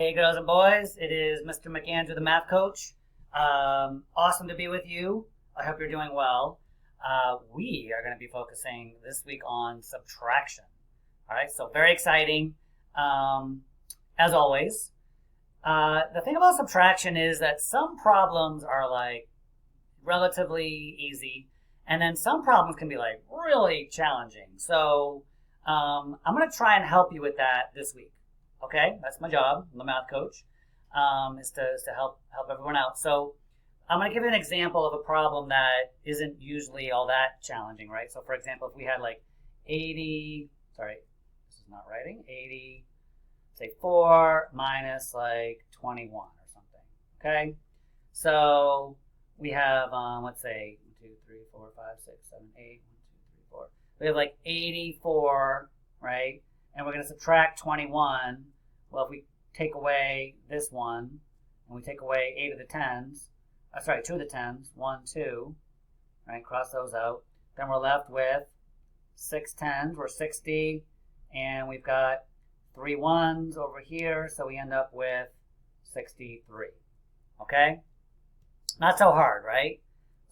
Hey girls and boys, it is Mr. McAndrew, the math coach. Awesome to be with you. I hope you're doing well. We are going to be focusing this week on subtraction. All right, so very exciting. As always, the thing about subtraction is that some problems are like relatively easy, and then some problems can be like really challenging. So I'm going to try and help you with that this week. Okay, that's my job. I'm the math coach, is to help everyone out. So I'm going to give you an example of a problem that isn't usually all that challenging, right? So for example, if we had like 80, sorry, this is not writing, 80, say 4 minus like 21 or something, okay? So we have, let's say 1, 2, 3, 4, 5, 6, 7, 8, 1, 2, 3, 4. We have like 84, right? And we're going to subtract 21. Well, if we take away this one, and we take away 8 of the 10s, 2 of the 10s, 1, 2, right, cross those out. Then we're left with 6 10s, we're 60, and we've got 3 1s over here, so we end up with 63, okay? Not so hard, right?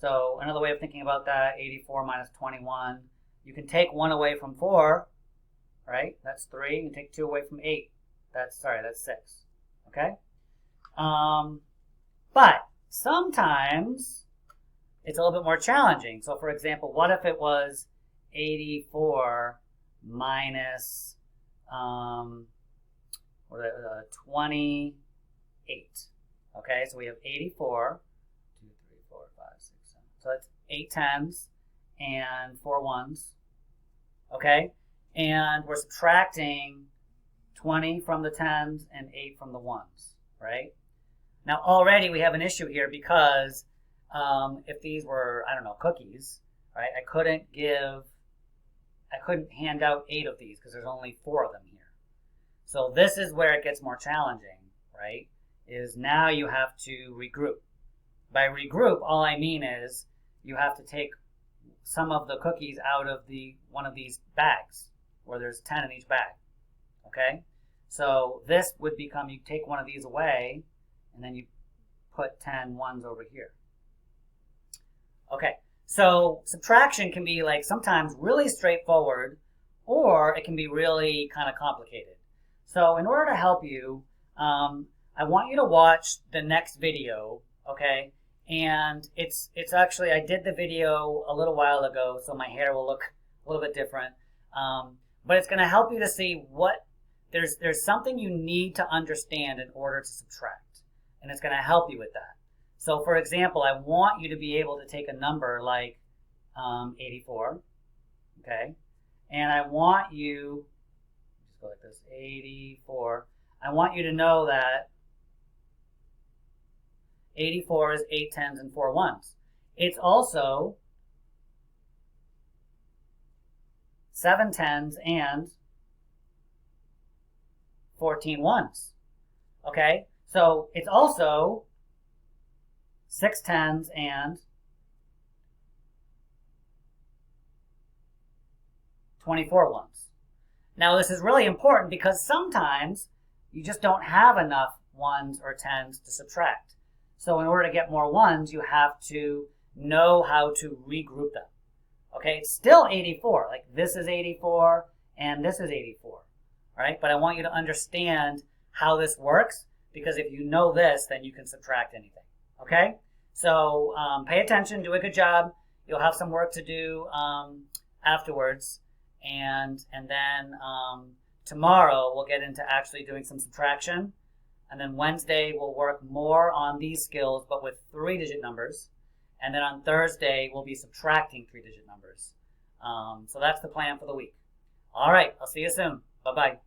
So another way of thinking about that, 84 minus 21, you can take 1 away from 4, right? That's 3. You can take 2 away from 8. That's 6. Okay? But sometimes it's a little bit more challenging. So for example, what if it was 84 minus 28? Okay, so we have 84, 2, 3, 4, 5, 6, 7. So that's 8 10s and 4 1s. Okay? And we're subtracting 20 from the 10s and 8 from the 1s, right? Now already we have an issue here because if these were, I don't know, cookies, right? I couldn't hand out 8 of these because there's only 4 of them here. So this is where it gets more challenging, right? Is now you have to regroup. By regroup, all I mean is you have to take some of the cookies out of one of these bags, where there's 10 in each bag, okay? So this would become, you take one of these away, and then you put 10 ones over here. Okay, so subtraction can be like sometimes really straightforward, or it can be really kind of complicated. So in order to help you, I want you to watch the next video, okay? And it's actually, I did the video a little while ago, so my hair will look a little bit different. But it's going to help you to see what, there's something you need to understand in order to subtract. And it's going to help you with that. So for example, I want you to be able to take a number like 84, okay? And I want you, just go like this, 84. I want you to know that 84 is 8 10s and 4 1s. It's also 7 10s and 14 1s. Okay? So it's also 6 10s and 24 1s. Now this is really important because sometimes you just don't have enough 1s or 10s to subtract. So in order to get more 1s, you have to know how to regroup them. Okay, it's still 84. Like this is 84 and this is 84. Right? But I want you to understand how this works, because if you know this, then you can subtract anything. Okay? So pay attention, do a good job. You'll have some work to do afterwards. And then tomorrow we'll get into actually doing some subtraction. And then Wednesday we'll work more on these skills, but with 3-digit numbers. And then on Thursday we'll be subtracting 3-digit numbers. So that's the plan for the week. All right, I'll see you soon. Bye-bye.